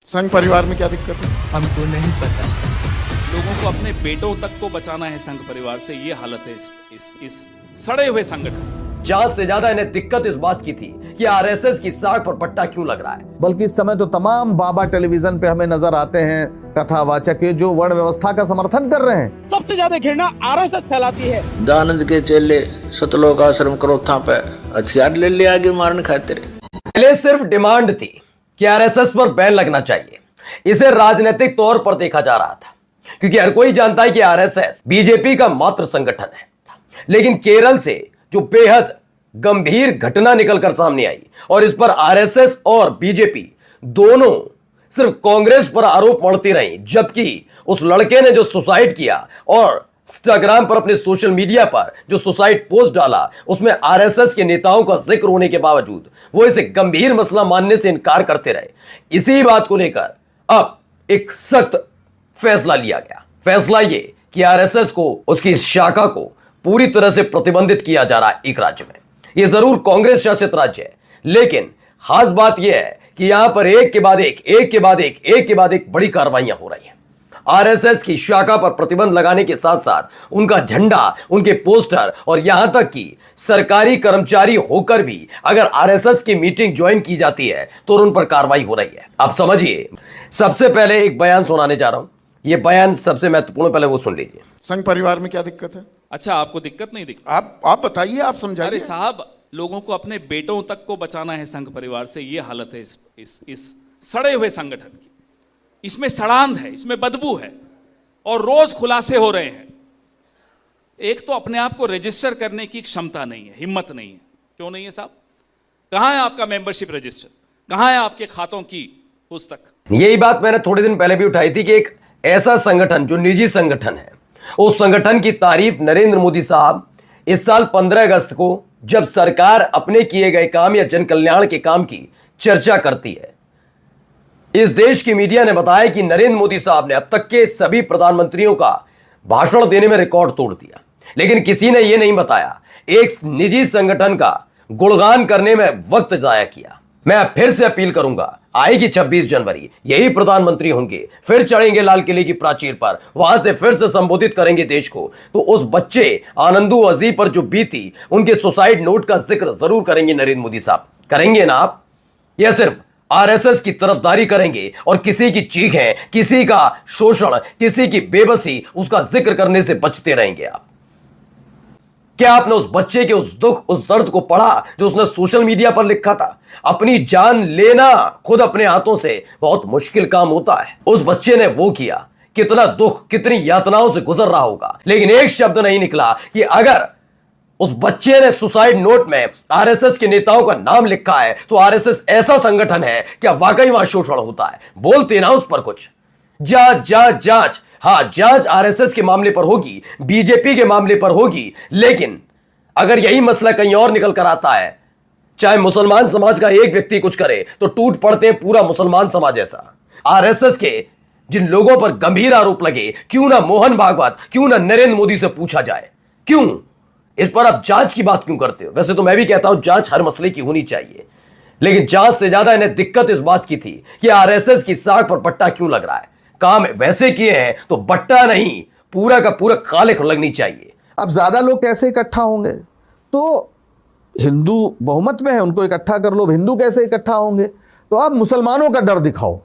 संघ परिवार में क्या दिक्कत है? हमको नहीं पता। लोगों को अपने बेटों तक को बचाना है संघ परिवार से, ये हालत है इस सड़े हुए संगठन। जांच से ज्यादा इन्हें दिक्कत इस बात की थी कि आरएसएस की साख पर पट्टा क्यों लग रहा है। बल्कि इस समय तो तमाम बाबा टेलीविजन पे हमें नजर आते हैं कथावाचक जो वर्ण व्यवस्था का समर्थन कर रहे हैं। सबसे ज्यादा घृणा आरएसएस फैलाती है। दानंद के चेले सतलोक आश्रम करोथा पे हथियार ले ले आगे मारने खातिर। पहले सिर्फ डिमांड थी कि आरएसएस पर बैन लगना चाहिए। इसे राजनीतिक तौर पर देखा जा रहा था क्योंकि हर कोई जानता है कि आरएसएस बीजेपी का मात्र संगठन है। लेकिन केरल से जो बेहद गंभीर घटना निकलकर सामने आई और इस पर आरएसएस और बीजेपी दोनों सिर्फ कांग्रेस पर आरोप मढ़ती रही, जबकि उस लड़के ने जो सुसाइड किया और इंस्टाग्राम पर अपने सोशल मीडिया पर जो सुसाइड पोस्ट डाला उसमें आरएसएस के नेताओं का जिक्र होने के बावजूद वो इसे गंभीर मसला मानने से इनकार करते रहे। इसी बात को लेकर अब एक सख्त फैसला लिया गया। फैसला ये कि आरएसएस को, उसकी इस शाखा को पूरी तरह से प्रतिबंधित किया जा रहा है एक राज्य में। ये जरूर कांग्रेस शासित राज्य है, लेकिन खास बात यह है कि यहां पर एक के बाद एक बड़ी कार्रवाइयां हो रही हैं। आरएसएस की शाखा पर प्रतिबंध लगाने के साथ साथ उनका झंडा, उनके पोस्टर और यहां तक कि सरकारी कर्मचारी होकर भी अगर आरएसएस की मीटिंग ज्वाइन की जाती है तो उन पर कार्रवाई हो रही है। आप समझिए, सबसे पहले एक बयान सुनाने जा रहा हूं। यह बयान सबसे महत्वपूर्ण, पहले वो सुन लीजिए। संघ परिवार में क्या दिक्कत है? अच्छा, आपको दिक्कत नहीं दिखती? आप बताइए, आप समझाइए। अरे साहब, लोगों को अपने बेटों तक को बचाना है संघ परिवार से, ये हालत है इस सड़े हुए संगठन की। इसमें सड़ांध है, इसमें बदबू है और रोज खुलासे हो रहे हैं। एक तो अपने आप को रजिस्टर करने की क्षमता नहीं है, हिम्मत नहीं है। क्यों नहीं है साहब? कहां है आपका मेंबरशिप रजिस्टर? कहां है आपके खातों की पुस्तक? यही बात मैंने थोड़े दिन पहले भी उठाई थी कि एक ऐसा संगठन जो निजी संगठन है, उस संगठन की तारीफ नरेंद्र मोदी साहब इस साल 15 अगस्त को जब सरकार अपने किए गए काम या जन कल्याण के काम की चर्चा करती है, इस देश की मीडिया ने बताया कि नरेंद्र मोदी साहब ने अब तक के सभी प्रधानमंत्रियों का भाषण देने में रिकॉर्ड तोड़ दिया। लेकिन किसी ने यह नहीं बताया एक निजी संगठन का गुणगान करने में वक्त जाया किया। मैं फिर से अपील करूंगा, आएगी 26 जनवरी, यही प्रधानमंत्री होंगे, फिर चढ़ेंगे लाल किले की प्राचीर पर, वहां से फिर से संबोधित करेंगे देश को, तो उस बच्चे आनंदू अजीब पर जो बीती, उनके सुसाइड नोट का जिक्र जरूर करेंगे नरेंद्र मोदी साहब। करेंगे ना आप? या सिर्फ आरएसएस की तरफदारी करेंगे और किसी की चीखें, किसी का शोषण, किसी की बेबसी, उसका जिक्र करने से बचते रहेंगे आप? क्या आपने उस बच्चे के उस दुख, उस दर्द को पढ़ा जो उसने सोशल मीडिया पर लिखा था? अपनी जान लेना खुद अपने हाथों से बहुत मुश्किल काम होता है। उस बच्चे ने वो किया, कितना दुख, कितनी यातनाओं से गुजर रहा होगा, लेकिन एक शब्द नहीं निकला कि अगर उस बच्चे ने सुसाइड नोट में आरएसएस के नेताओं का नाम लिखा है तो आरएसएस ऐसा संगठन है क्या वाकई वहां शोषण होता है? बोलते ना उस पर कुछ। जांच हाँ, जांच आरएसएस के मामले पर होगी, बीजेपी के मामले पर होगी, लेकिन अगर यही मसला कहीं और निकल कर आता है, चाहे मुसलमान समाज का एक व्यक्ति कुछ करे तो टूट पड़ते हैं पूरा मुसलमान समाज। ऐसा आरएसएस के जिन लोगों पर गंभीर आरोप लगे, क्यों ना मोहन भागवत, क्यों ना नरेंद्र मोदी से पूछा जाए? क्यों इस पर आप जांच की बात क्यों करते हो? वैसे तो मैं भी कहता हूं जांच हर मसले की होनी चाहिए, लेकिन जांच से ज्यादा इन्हें दिक्कत इस बात की थी कि आरएसएस की साख पर पट्टा क्यों लग रहा है। काम वैसे किए हैं तो बट्टा नहीं, पूरा का पूरा कालिख लगनी चाहिए। अब ज्यादा लोग कैसे इकट्ठा होंगे? तो हिंदू बहुमत में है, उनको इकट्ठा कर लो। हिंदू कैसे इकट्ठा होंगे? तो आप मुसलमानों का डर दिखाओ,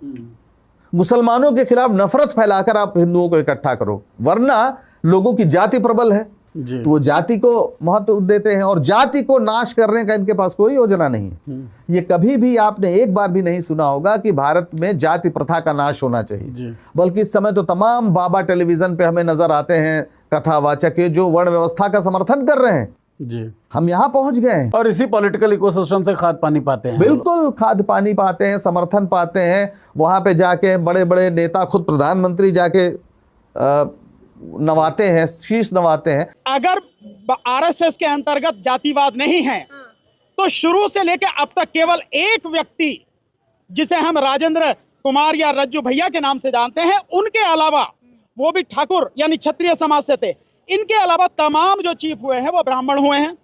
मुसलमानों के खिलाफ नफरत फैलाकर आप हिंदुओं को इकट्ठा करो, वरना लोगों की जाति प्रबल है तो वो जाति को महत्व देते हैं और जाति को नाश करने का इनके पास कोई योजना नहीं है। ये कभी भी आपने एक बार भी नहीं सुना होगा कि भारत में जाति प्रथा का नाश होना चाहिए। बल्कि इस समय तो तमाम बाबा टेलीविजन पे हमें नजर आते हैं कथावाचक जो वर्ण व्यवस्था का समर्थन कर रहे हैं। जी, हम यहाँ पहुंच गए हैं और इसी पॉलिटिकल इकोसिस्टम से खाद पानी पाते हैं। बिल्कुल, खाद पानी पाते हैं, समर्थन पाते हैं। वहां पे जाके बड़े बड़े नेता, खुद प्रधानमंत्री जाके नवाते हैं, शीश नवाते हैं। अगर आरएसएस के अंतर्गत जातिवाद नहीं है तो शुरू से लेकर अब तक केवल एक व्यक्ति जिसे हम राजेंद्र कुमार या रज्जू भैया के नाम से जानते हैं, उनके अलावा, वो भी ठाकुर यानी क्षत्रिय समाज से थे, इनके अलावा तमाम जो चीफ हुए हैं वो ब्राह्मण हुए हैं।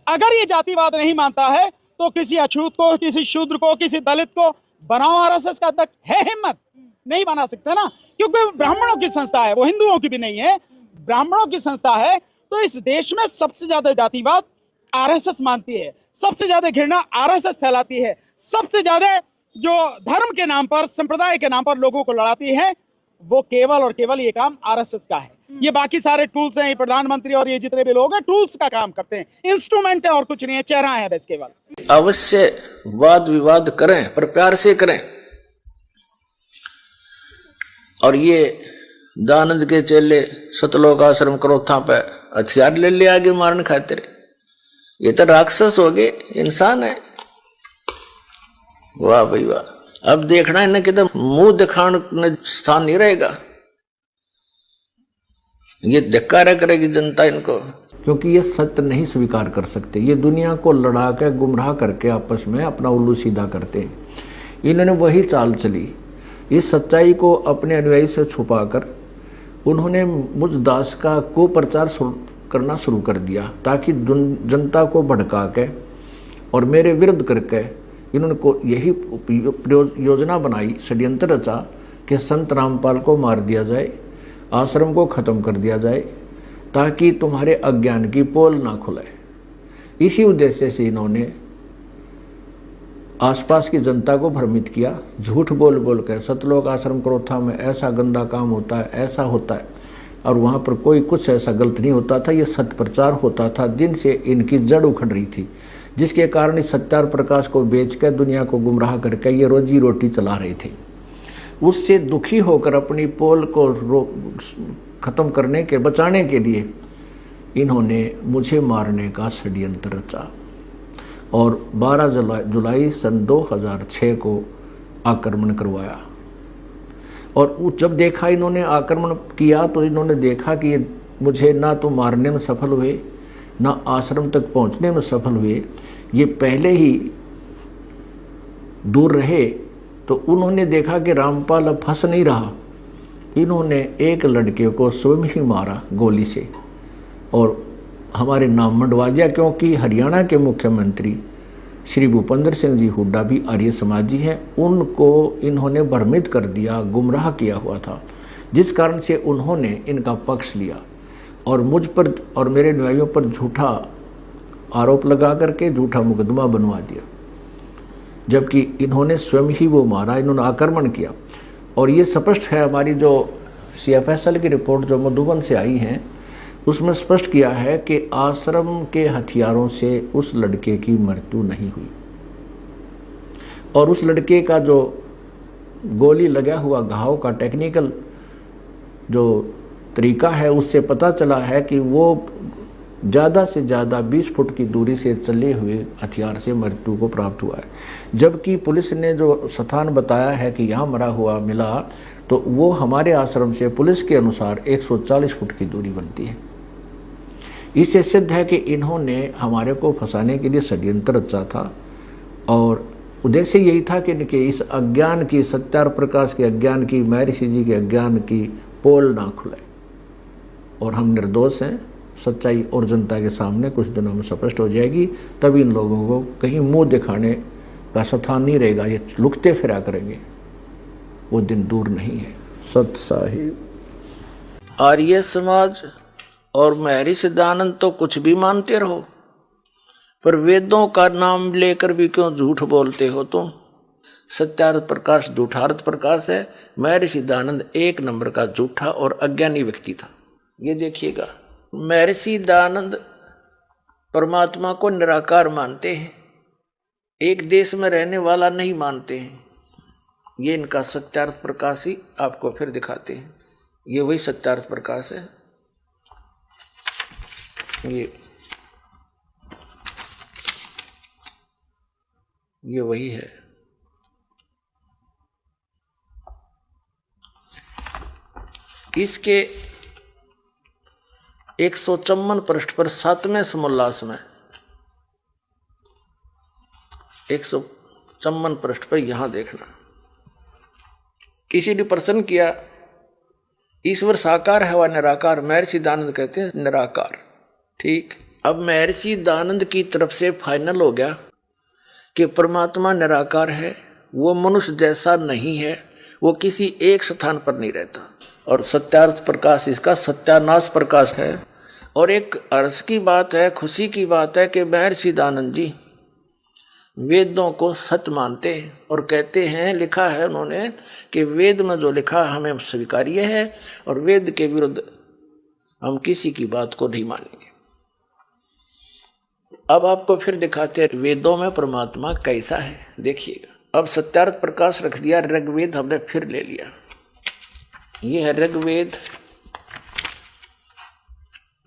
अगर ये जातिवाद नहीं मानता है तो किसी अछूत को, किसी शूद्र को, किसी दलित को बनाओ आरएसएस का अध्यक्ष, है हिम्मत? नहीं बना सकते ना, क्योंकि वो ब्राह्मणों की संस्था है, वो हिंदुओं की भी नहीं है, ब्राह्मणों की संस्था है। तो इस देश में सबसे ज्यादा जातिवाद आरएसएस मानती है, सबसे ज्यादा घृणा आरएसएस फैलाती है, सबसे ज्यादा जो धर्म के नाम पर, संप्रदाय के नाम पर लोगों को लड़ाती है, वो केवल और केवल ये काम आरएसएस का है। ये बाकी सारे टूल्स हैं, ये प्रधानमंत्री और ये जितने भी लोग हैं टूल्स का काम करते हैं, इंस्ट्रूमेंट है और कुछ नहीं है, चेहरा है बस केवल। अवश्य वाद विवाद करें, पर प्यार से करें। और ये दानंद के चेले सतलोक आश्रम करोथा पे हथियार ले ले आगे मारने खातिर, ये तो राक्षस हो गए, इंसान है। वाह भाई वाह। अब देखना है ना कि तो मुंह दिखाने स्थान नहीं रहेगा, ये धिक्कार करेगी जनता इनको, क्योंकि ये सत्य नहीं स्वीकार कर सकते। ये दुनिया को लड़ा के गुमराह करके आपस में अपना उल्लू सीधा करते हैं। इन्होंने वही चाल चली, इस सच्चाई को अपने अनुयायी से छुपाकर उन्होंने मुझ दास का कुप्रचार करना शुरू कर दिया, ताकि जनता को भड़का के और मेरे विरुद्ध करके इन्होंने को यही योजना बनाई, षड्यंत्र रचा कि संत रामपाल को मार दिया जाए, आश्रम को ख़त्म कर दिया जाए, ताकि तुम्हारे अज्ञान की पोल ना खुले। इसी उद्देश्य से इन्होंने आसपास की जनता को भ्रमित किया, झूठ बोल बोल कर सतलोक आश्रम करोथा में ऐसा गंदा काम होता है, ऐसा होता है, और वहाँ पर कोई कुछ ऐसा गलत नहीं होता था। ये सत्य प्रचार होता था, जिनसे इनकी जड़ उखड़ रही थी, जिसके कारण इस सत्यार प्रकाश को बेचकर दुनिया को गुमराह करके ये रोजी रोटी चला रहे थे। उससे दुखी होकर अपनी पोल को ख़त्म करने के बचाने के लिए इन्होंने मुझे मारने का षड्यंत्र रचा और 12 जुलाई सन 2006 को आक्रमण करवाया। और जब देखा इन्होंने आक्रमण किया तो इन्होंने देखा कि ये मुझे ना तो मारने में सफल हुए, ना आश्रम तक पहुंचने में सफल हुए, ये पहले ही दूर रहे। तो उन्होंने देखा कि रामपाल अब फंस नहीं रहा, इन्होंने एक लड़के को स्वयं ही मारा गोली से और हमारे नाम मंडवा दिया, क्योंकि हरियाणा के मुख्यमंत्री श्री भूपेंद्र सिंह जी हुड्डा भी आर्य समाजी हैं, उनको इन्होंने भ्रमित कर दिया, गुमराह किया हुआ था, जिस कारण से उन्होंने इनका पक्ष लिया और मुझ पर और मेरे न्यायियों पर झूठा आरोप लगा करके झूठा मुकदमा बनवा दिया, जबकि इन्होंने स्वयं ही वो मारा, इन्होंने आक्रमण किया। और ये स्पष्ट है, हमारी जो CFSL की रिपोर्ट जो मधुबन से आई है उसमें स्पष्ट किया है कि आश्रम के हथियारों से उस लड़के की मृत्यु नहीं हुई और उस लड़के का जो गोली लगा हुआ घाव का टेक्निकल जो तरीका है उससे पता चला है कि वो ज़्यादा से ज़्यादा 20 फुट की दूरी से चले हुए हथियार से मृत्यु को प्राप्त हुआ है। जबकि पुलिस ने जो स्थान बताया है कि यहाँ मरा हुआ मिला, तो वो हमारे आश्रम से पुलिस के अनुसार 140 फुट की दूरी बनती है। इससे सिद्ध है कि इन्होंने हमारे को फंसाने के लिए षड्यंत्र रचा था और उद्देश्य यही था कि इस अज्ञान की, सत्यार प्रकाश के अज्ञान की, महर्षि जी के अज्ञान की पोल ना खुले। और हम निर्दोष हैं, सच्चाई और जनता के सामने कुछ दिनों में स्पष्ट हो जाएगी, तब इन लोगों को कहीं मुंह दिखाने का स्थान नहीं रहेगा, ये लुकते फिरा करेंगे, वो दिन दूर नहीं है। सत साहिब। आर्य समाज और महर्षि दयानंद तो कुछ भी मानते रहो, पर वेदों का नाम लेकर भी क्यों झूठ बोलते हो तुम? सत्यार्थ प्रकाश झूठार्थ प्रकाश है, महर्षि दयानंद 1 नंबर का झूठा और अज्ञानी व्यक्ति था। ये देखिएगा, महर्षि दयानंद परमात्मा को निराकार मानते हैं, एक देश में रहने वाला नहीं मानते हैं। ये इनका सत्यार्थ प्रकाश ही आपको फिर दिखाते हैं, ये वही सत्यार्थ प्रकाश है। ये वही है। इसके 154 पृष्ठ पर 7वें समोल्लास में 154 पृष्ठ पर यहां देखना, किसी ने प्रश्न किया ईश्वर साकार है व निराकार? महर्षि दयानंद कहते हैं निराकार। ठीक, अब महर्षि दयानंद की तरफ से फाइनल हो गया कि परमात्मा निराकार है वो मनुष्य जैसा नहीं है, वो किसी एक स्थान पर नहीं रहता। और सत्यार्थ प्रकाश इसका सत्यानाश प्रकाश है। और एक हर्ष की बात है, खुशी की बात है कि महर्षि दयानंद जी वेदों को सत्य मानते हैं और कहते हैं, लिखा है उन्होंने कि वेद में जो लिखा हमें स्वीकार्य है और वेद के विरुद्ध हम किसी की बात को नहीं मानेंगे। अब आपको फिर दिखाते हैं वेदों में परमात्मा कैसा है, देखिएगा। अब सत्यार्थ प्रकाश रख दिया, ऋग्वेद हमने फिर ले लिया। ये है ऋग्वेद,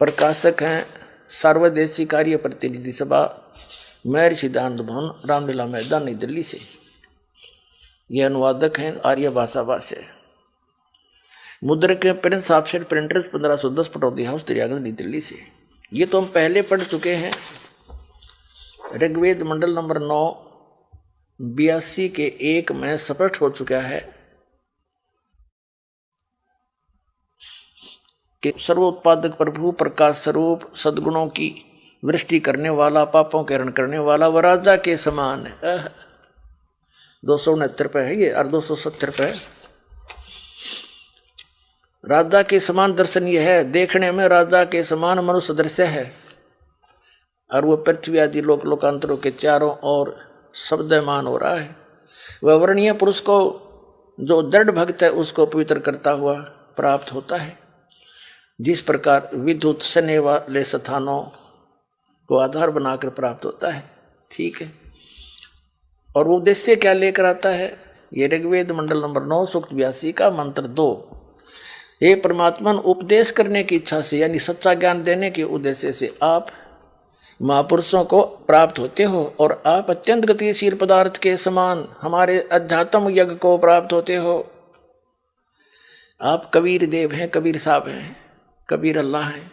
प्रकाशक हैं सर्वदेशी कार्य प्रतिनिधि सभा, महर्षि दयानंद भवन, रामलीला मैदान, नई दिल्ली से। ये अनुवादक हैं आर्य भाषा भाष्य। मुद्रक Prince offset printers 1510 Pataudi house Daryaganj, नई दिल्ली से। ये तो हम पहले पढ़ चुके हैं। ऋग्वेद मंडल नंबर 9 82 के 1 में स्पष्ट हो चुका है कि सर्वोत्पादक प्रभु, प्रकाश स्वरूप, सद्गुणों की वृष्टि करने वाला, पापों के हरण करने वाला, वह राजा के समान है। 269 पे है ये और 270 पे है। राजा के समान दर्शन ये है, देखने में राजा के समान मनुष्य दृश्य है और वह पृथ्वी आदि लोक लोकांतरों के चारों ओर शब्दमान हो रहा है। वह वर्णीय पुरुष को जो दृढ़ भक्त है उसको पवित्र करता हुआ प्राप्त होता है। जिस प्रकार विद्युत सने वाले स्थानों को आधार बनाकर प्राप्त होता है, ठीक है। और वो उद्देश्य क्या लेकर आता है? ये ऋग्वेद मंडल नंबर 9 सूक्त 82 का मंत्र 2। ये परमात्मा उपदेश करने की इच्छा से यानी सच्चा ज्ञान देने के उद्देश्य से आप महापुरुषों को प्राप्त होते हो और आप अत्यंत गतिशील पदार्थ के समान हमारे अध्यात्म यज्ञ को प्राप्त होते हो। आप कबीर देव हैं, कबीर साहब हैं, कबीर अल्लाह हैं,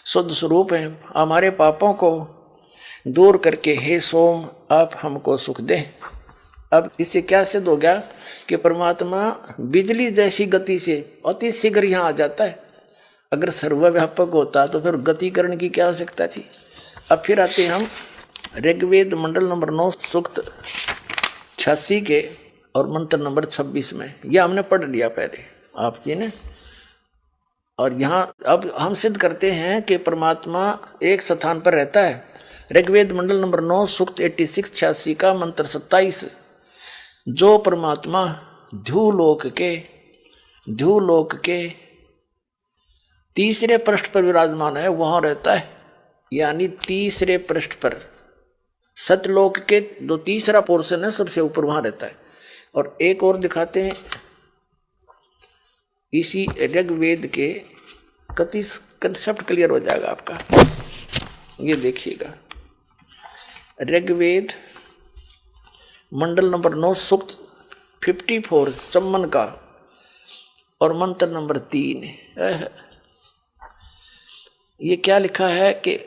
शुद्ध स्वरूप हैं। हमारे पापों को दूर करके हे सोम आप हमको सुख दें। अब इससे क्या सिद्ध हो गया कि परमात्मा बिजली जैसी गति से अति शीघ्र यहाँ आ जाता है। अगर सर्वव्यापक होता तो फिर गतिकरण की क्या आवश्यकता थी। अब फिर आते हम ऋग्वेद मंडल नंबर 9 सूक्त 86 के और मंत्र नंबर 26 में। यह हमने पढ़ लिया पहले आप जी ने। और यहाँ अब हम सिद्ध करते हैं कि परमात्मा एक स्थान पर रहता है। ऋग्वेद मंडल नंबर 9 सूक्त 86 का मंत्र 27, जो परमात्मा ध्युलोक के तीसरे पृष्ठ पर विराजमान है वहाँ रहता है। यानी तीसरे पृष्ठ पर सतलोक के जो तीसरा पोर्शन है सबसे ऊपर वहाँ रहता है। और एक और दिखाते हैं इसी ऋग्वेद के, कति कंसेप्ट क्लियर हो जाएगा आपका। ये देखिएगा ऋग्वेद मंडल नंबर 9 सूक्त 54 चम्मन का और मंत्र नंबर 3। ये क्या लिखा है कि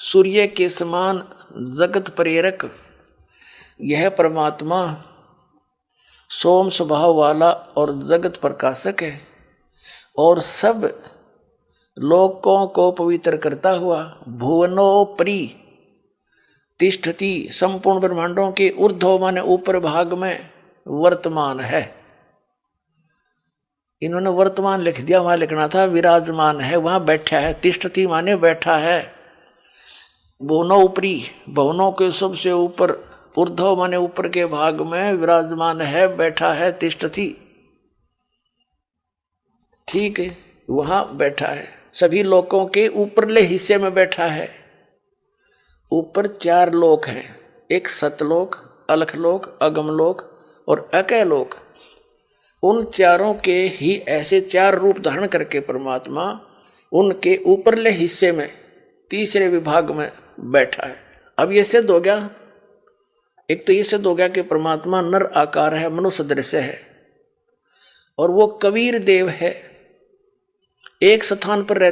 सूर्य के समान जगत प्रेरक यह परमात्मा सोम स्वभाव वाला और जगत प्रकाशक है और सब लोकों को पवित्र करता हुआ भुवनोपरि तिष्ठति संपूर्ण ब्रह्मांडों के ऊर्ध्व माने ऊपर भाग में वर्तमान है। इन्होंने वर्तमान लिख दिया, वहां लिखना था विराजमान है, वहां बैठा है। तिष्ठति माने बैठा है। भुवनोपरि भवनों के सबसे ऊपर, ऊर्ध्व माने ऊपर के भाग में विराजमान है, बैठा है, तिष्ठति, ठीक है, वहां बैठा है। सभी लोकों के ऊपरले हिस्से में बैठा है। ऊपर 4 लोक हैं, एक सतलोक, अलखलोक, अगमलोक और अकैलोक। उन चारों के ही ऐसे 4 रूप धारण करके परमात्मा उनके ऊपरले हिस्से में तीसरे विभाग में बैठा है। अब ये सिद्ध हो गया, एक तो ये सिद्ध हो गया कि परमात्मा नर आकार है, मनुष्य दृश्य है और वो कबीर देव है, एक स्थान पर रहता